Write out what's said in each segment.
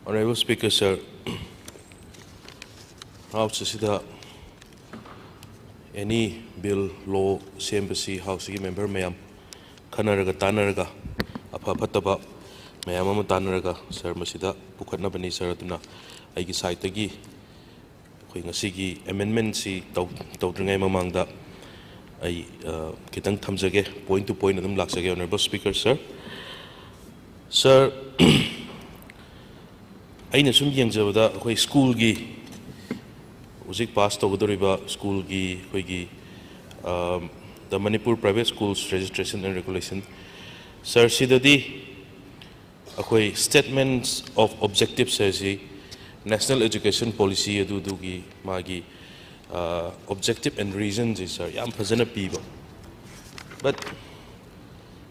Honorable Speaker, sir, House asida any bill law CMBC House member mayam kanaraga tanaraga apa pataba mayam ama tanaraga sir masida pukatna bani sir aduna aigi site gi khoi ngasigi amendment si tawdringai mamangda ai kitang thamjage point to point adum laksage. Honorable Speaker, sir, aina sum yengjabada khoi school gi Uzik pass tawdoriba school gi khoi gi the Manipur Private Schools Registration and Regulation, sir, sidadi akhoi statements of objectives says National Education Policy adugi magi objective and reasons is sir yam phajana piba, but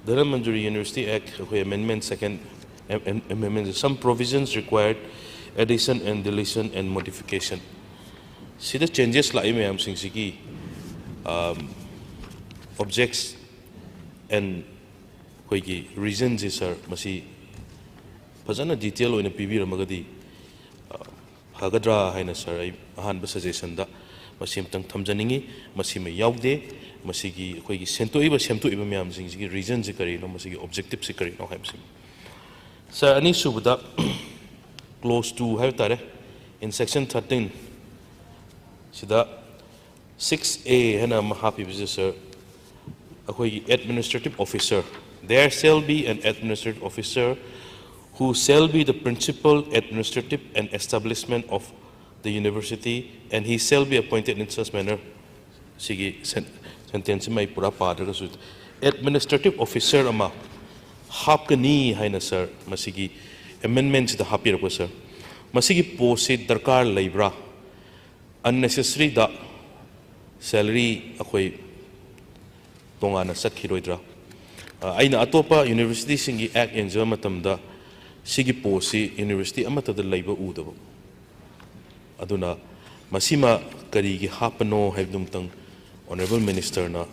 Dharamanjuri University Act amendment second amendment some provisions required addition and deletion and modification. See the changes like mayam sing objects and reasons is sir masi phajana detail oina pibiramagadi hagadra haina sir ai ahanba suggestion da masi amtang thamjaningi masi me yaude masigi khoi gi semtoiba mayam sing gi reasons se kari no masigi objectives se kari no haim sing sir ani subuda close to have tare in section 13 sida 6A hana mahapi sir akhoi administrative officer, there shall be an administrative officer who shall be the principal administrative and establishment of the university, and he shall be appointed in such manner. Sigi sentence mai pura padra su administrative officer ama hapkani haina sir masigi amendments the hapir ko sir masigi post se darkar leibra unnecessary da salary akhoi tongana sakhiroidra aina atopa university singi act enjoy matamda sigi posi university amata da leiba udaba aduna masima kari gi hapano haibdum tang honorable minister na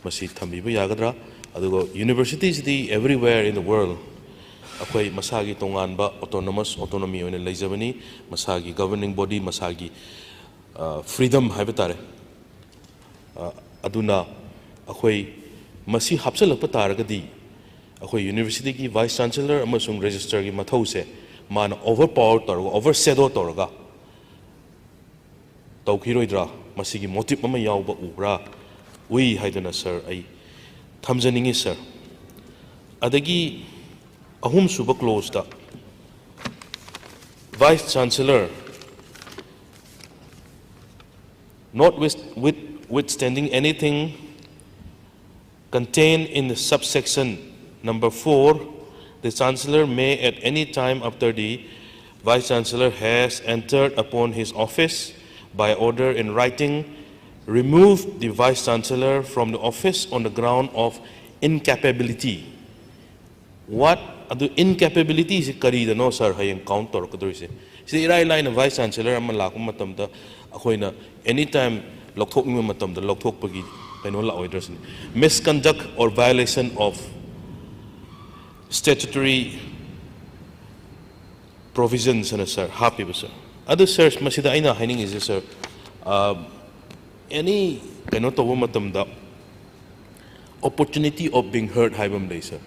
masi thambiba yagadra adugo universities di everywhere in the world akhoi masagi tonganba autonomy oina leijabani masagi governing body masagi freedom haibatare aduna akhoi masi hapsalakpa taragadi akhoi university ki vice chancellor amasung registrar gi mathause man overpower torga overshadow torga tawkhiroidra masigi motive ama yawba ubra ui haidana sir ai thamjaningi sir adagi ahum suba close da vice chancellor notwithstanding anything contained in the subsection number 4, the Chancellor may at any time after the Vice Chancellor has entered upon his office by order in writing, remove the Vice Chancellor from the office on the ground of incapability. What the incapability is kari no sir hayang counter kadrise. Si irai line Vice Chancellor am lakum matamda akoina anytime lokthok ni matamda lokthok pagi kaino la orders misconduct or violation of statutory provisions and sir happy sir other sirs masida aina hining is sir any kaino to matamda opportunity of being heard haibam lay sir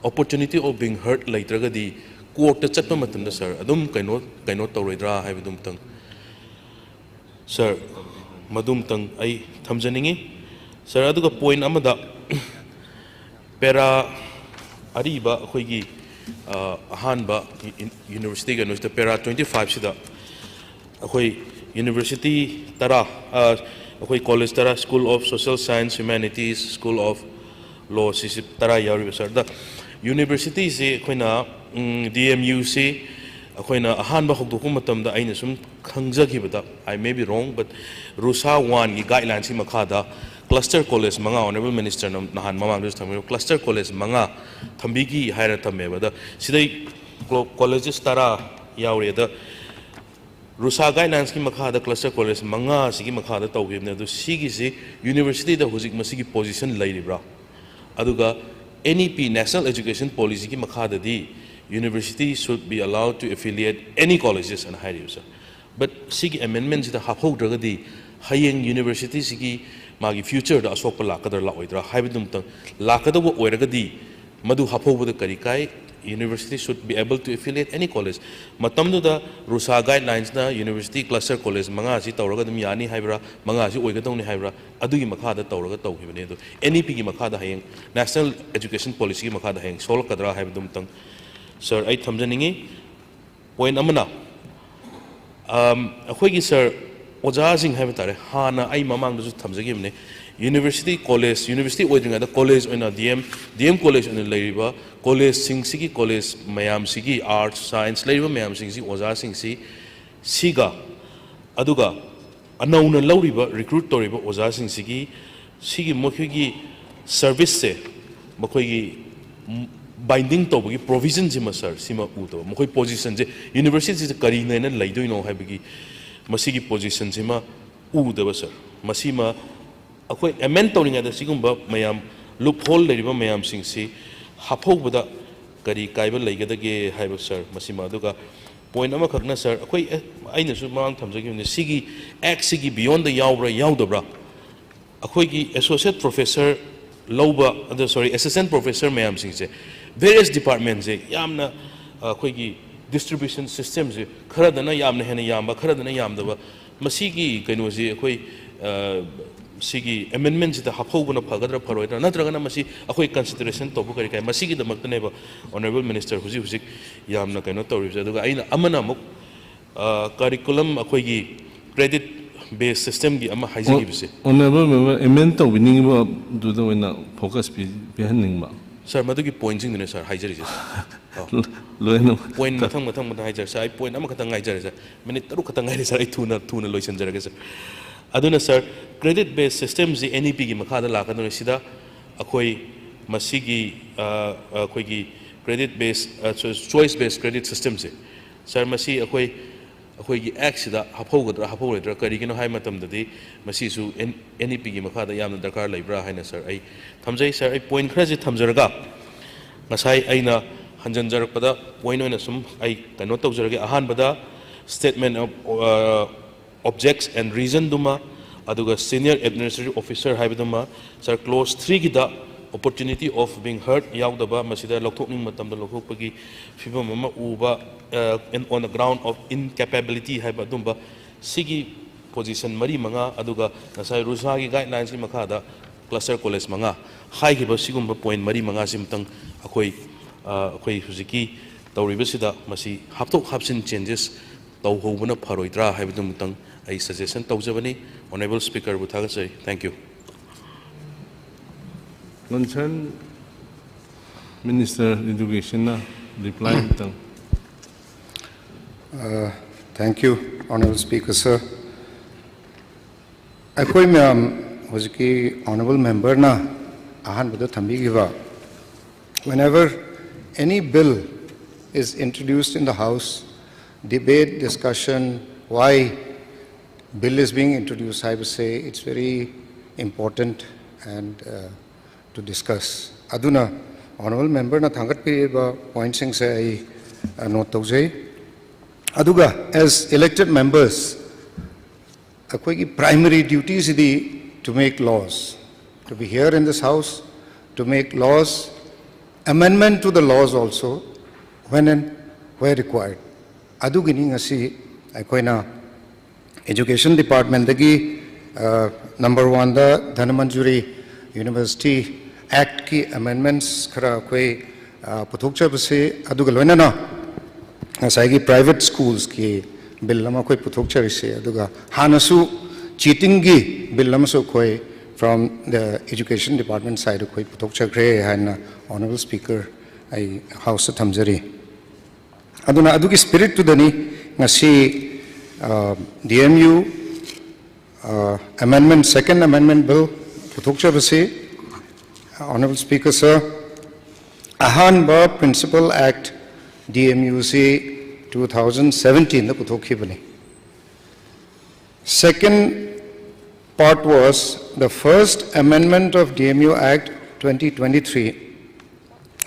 opportunity of being heard later gadi court ta chatma matamda sir adum kaino tawroidra haibadum tang sir madum tang ai thamjaningi sir aduga point amada para ariba akhoi ahanba university ga noista para 25 sida akhoi university tara akhoi college tara school of social science humanities school of law sisip tara yari sir da university se akhoi DMU se akhoi ahanba hokdoku matam da aina sum khangjagibada I may be wrong but rusa 1 gi guidelines si makhada cluster college manga honorable minister nahan mamang dus thamiro cluster college manga thambigi haira thameba da sidai colleges tara yaure da rusa guidelines ki makhada cluster college manga sigi makhada tawgibne do sigi si university da hojik masigi position lairibra aduga NEP National Education Policy ki makhada di university should be allowed to affiliate any colleges and higher user. But sigi amendments the hapho dragadi hayeng university sigi magi future da asok pa lakadar la oidra haibidum tang lakada wo oiragadi madu hapho bu kari kai university should be able to affiliate any college. Matamdu da rusa guidelines na university cluster college manga si tawraga dum yani haibra manga si oigadong ni haibra adugi makha da tawraga tawhibane do NEP gi makha da hayeng national education policy gi makha da hayeng sol kadra haibidum tang sir ai thamjaningi point amana akhoi gi sir oja sing haiba tare hana ai mamang da thamjagi mne university college oidringa da college oina DM college oina leiriba college sing sigi college mayam sigi arts science leiriba mayam sing si oja sing si siga aduga anauna lauriba recruit toriba oja sing sigi mokhi gi service se mokhi gi binding to bagi provision jima sir sima uto mokhi position je university se kari na laidoi no haibagi masigi position jima udaba sir masima akhoi amend tawninga da sigumba mayam loophole leriba mayam singsi haphogbada kari kaiba leigedage haiba sir masima aduga point ama khakna sir akhoi aina su mang thamjagi ne sigi act sigi beyond the yaubra yaudabra akhoi gi associate professor loba assistant professor mayam singse various departments yamna akhoi gi distribution systems kharadana yamna hena yamba kharadana yamdaba masigi kaino ji akhoi sigi amendments the hapoguna pagadra paroida natragana masi akhoi consideration to bu kari kai masigi the makne ba honorable minister huji yamna kaino to revise aduga aina amana muk curriculum akhoi gi credit based system gi ama haiji gi bise honorable member amend to winning ba do the wina focus be handling ba sir madu gi point jing ne sir haijari je loino point mathang haijari sir point ama khatang haijari sir minute taru khatang haijari sir ai thuna loisan jaraga sir aduna sir credit based systems the NEP gi makha da lakadone sida akhoi masigi akhoi gi credit based choice based credit systems sir masi akhoi gi act sida haphogadra kari gino hai matam dadi masi su NEP gi makha da yamna darkar leibra haina sir ai thamjai sir ai point khara ji thamjaraga ngasai aina hanjan jarakpada point oina sum ai kano tawjarage ahan bada statement of objects and reason duma aduga senior administrative officer haibaduma sir clause 3 gida opportunity of being heard yaudaba masida lokthokning matamda lokhokpagi fibam ama uba on the ground of incapability haibadumba sigi position mari manga aduga nasai rusa gi guidelines gi makada cluster college manga hai gi basigumba point mari manga simtang akhoi huziki tawribasida masi haptok hapsin changes tawhobuna pharoidra haibadum tang I suggestion tawjabani honorable speaker buthagasai thank you concern minister education na reply tang thank you honorable speaker sir akoi myam hojiki honorable member na ahan bada thambi giba whenever any bill is introduced in the house debate discussion why bill is being introduced, I would say it's very important and to discuss. Aduna, honorable member na thangat pi point sing say note tawjai. Aduga, as elected members, akoi primary duty is to make laws, to be here in this house, to make laws, amendment to the laws also, when and where required. Adugini ngasi akoi na Education Department number 1 the Dhanamanjuri University Act ki amendments khara koi puthokcha base aduga loina na asai private schools ki bill lama koi puthokcha rise aduga hanasu cheating gi bill lama so koi from the Education Department side koi puthokcha gre han honorable speaker I house thamjari aduna adugi spirit to dani ngasi DMU amendment, second amendment bill, Puthokcha Basi, honorable speaker sir, Ahan Ba Principal Act DMUC 2017, the Puthokhi Bani. Second part was the first amendment of DMU Act 2023.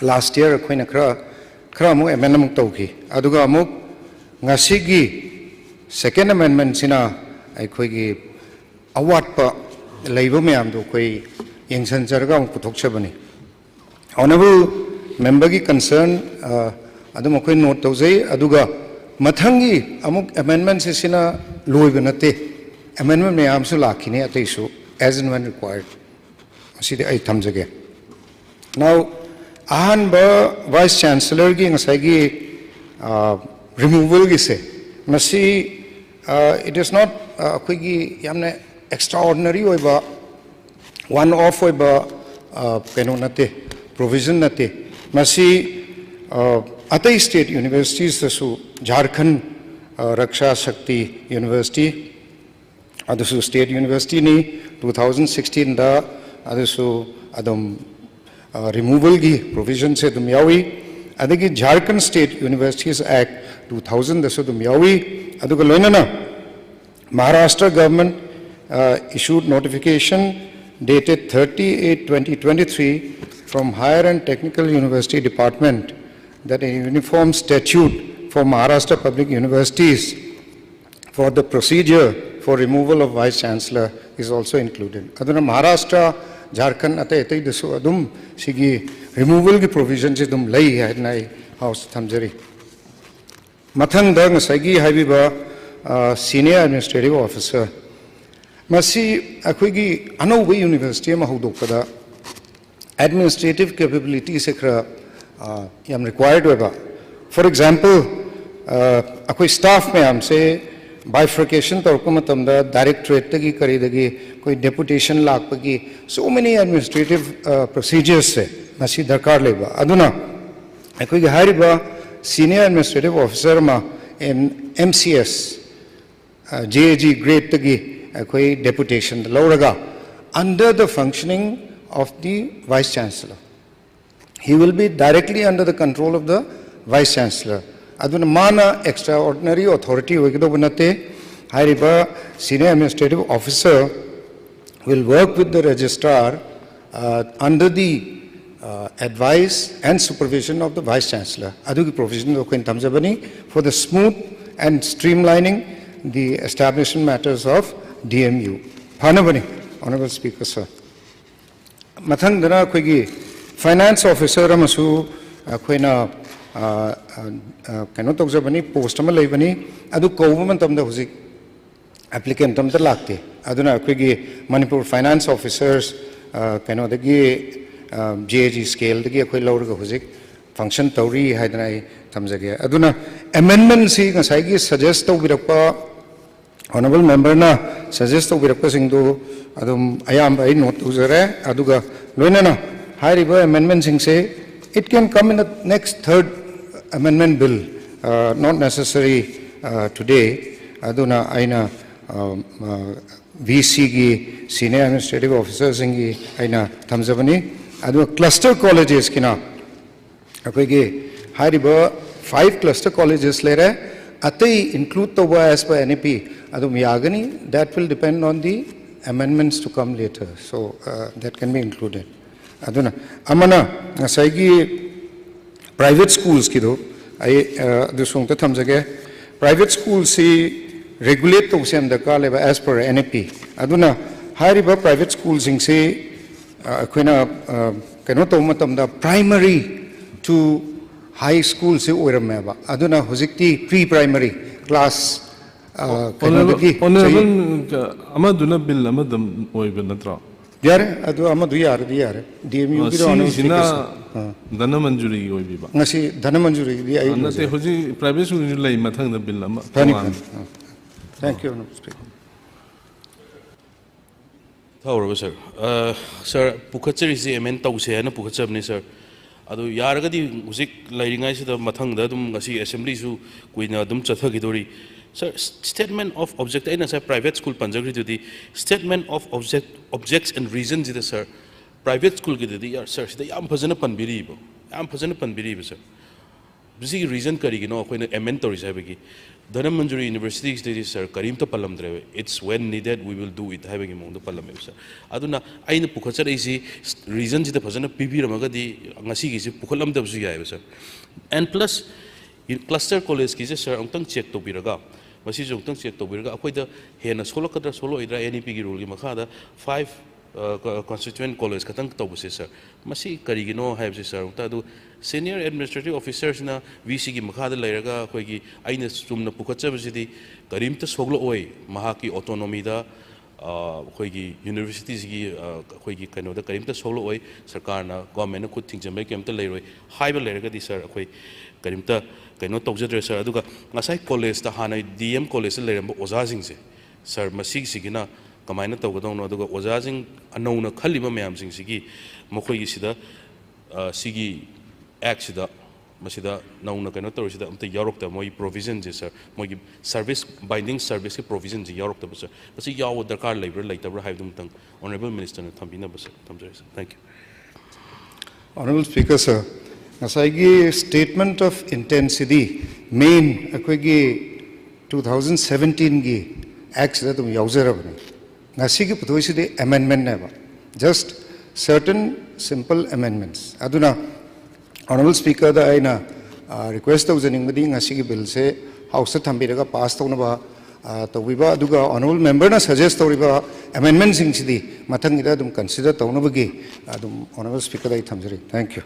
Last year, Akwai Nakra खरा अमुक amend अमुक तौखी अदुगा अमुक ngasiगी second amendment sina अखोगी अवाटपा लेबो ma'am दो कोई यंगसन जरगा अमुक पुथोक्छबनी honorable member की concern अदुम अखोई नोट तौजै अदुगा मथंगी अमुक amendment सिना लोइब नते amendment मैम सु लाखिने अतैसु as and when required असिदे I थमजगे now अहानबा vice chancellor की ngsaigi removal की से मसी it is not अखोगी यामने extraordinary ओइबा one off ओइबा केनो नते provision नते मसी अतई state universities तसु झारखंड रक्षा शक्ति university अदसु state university नि 2016 दा अदसु अदम removal की provision से तुम यावी अदगी झारखंड State Universities Act 2000 दसु तुम यावी अदुगा लोइनना Maharashtra government issued notification dated 30/8/2023 from Higher and Technical University Department that a uniform statute for Maharashtra public universities for the procedure for removal of vice chancellor is also included. Aduna Maharashtra, Jharkhand ate ate desu adum sigi removal ki provision se dum lai hai nai house thamjari. Mathang da ngasagi haibiba senior administrative officer masi akhoi anauba university ma hodokpada administrative capability se khra yam required weba. For example akhoi staff ma'am से bifurcation तौरको मतमदा directorate तगी करी दगी कोई deputation lakh पगी so many administrative procedures से मसी दरकार लेबा अदुना कोई हारिबा senior administrative officer मा MCS JAG grade तगी कोई deputation लौरगा under the functioning of the vice chancellor. He will be directly under the control of the vice chancellor. Aduna mana extraordinary authority hoigido banate hairiba senior administrative officer will work with the registrar under the advice and supervision of the vice chancellor adugi provision ko in tamjabani for the smooth and streamlining the establishment matters of DMU phanabani honorable speaker sir mathang dana koigi finance officer amasu koina कनो तौजबनी post अमा लेबनी अदु कौब मतमदा हुजिक applicant तमदा लागते अदुना अखोगी Manipur finance officers कनो दगी JAG scale दगी अखोई लौरगा हुजिक function तौरी हाइदना थमजगे अदुना amendment सी ngसाइगी suggest तौबिरकपा honourable member ना suggest तौबिरकपा सिंगदो अदुम अयाम आई note तौजरे अदुगा लोइनाना हाइरिबा amendment सिंग से it can come in the next third amendment bill, not necessary today. Aduna aina VC gi senior administrative officers ingi aina thamjabani. Adu cluster colleges kina akoi gi hariba 5 cluster colleges lere atai include toba as per NAP. Adu miyagani that will depend on the amendments to come later. So that can be included. Aduna amana ngasai private schools kido ai dusung ta thamjage private schools si regulate to sem da ka leba as per NAP aduna hariba private schools sing se koina kano to matam da primary to high school se oirame ba aduna hojikti pre primary class honorable amaduna bill amadam oiba natra yare adu amadu yare DMU bi do anu sina dana manjuri oibiba ngasi dana manjuri di ai anate hoji private school lai mathang da bill ama thank you However, sir, Pukachari is a mental say and a Pukachabni, sir. Adu Yaragadi music lighting eyes the Mathang Dadum Gasi assemblies who Queen Adum Chathagidori. Sir, statement of object in a private school Panjagri to the statement of objects and reasons, sir. Private school get the sir, the Ampazanapan Biribo. Ampazanapan Biribo, sir. Busy reason Karigino when a mentor is having Dhanamanjuri University is sir, Karim to Palam Dreve. It's when needed we will do it, having him on the Palam, sir. Aduna, I know Pukacha is reasons the Pazana Pibi Ramagadi Angasi is Pukalam Dabzuya, sir. And plus, cluster college ki je sir amtang check to biraga masi jong tang check to biraga akoi da hena solo kadra solo idra NEP ki rule ki makha da 5 constituent college katang to buse sir masi kari gi no have sir ta du senior administrative officers na VC ki makha da leiraga akoi gi aina sumna pukhatcha bisi karim ta soglo oi maha ki autonomy da akoi gi universities gi akoi gi kano da karim ta soglo oi sarkar na government na khud thingja mai kem ta leiroi haiba leiraga di sir akoi karimta kaino tawjadre sir aduga ngasai college ta hanai DM college leiramba oza sing se sir masig sigina kamaina tawgadong no aduga oza sing anauna khaliba mayam sing sigi mokoi gi sida sigi act sida masida nauna kaino tor sida amta yarok ta moi provision je sir moi gi service binding service ki provision je yarok ta sir masi yaw darkar leibra leitabra haidum tang honorable minister na thambina bas thamjare sir thank you Honorable Speaker sir Nasagi statement of intensity main akwegi 2017 gi acts that tum yauzerabni ngasigi putoisidi amendment neba just certain simple amendments aduna Honorable Speaker da aina request tawjaning madi ngasigi bill se house thambiraga pass tawnaba tawbiba aduga honorable member na suggest tawriba amendments sing sidi mathang ida dum consider tawnabagi adum Honorable Speaker dai thamjari thank you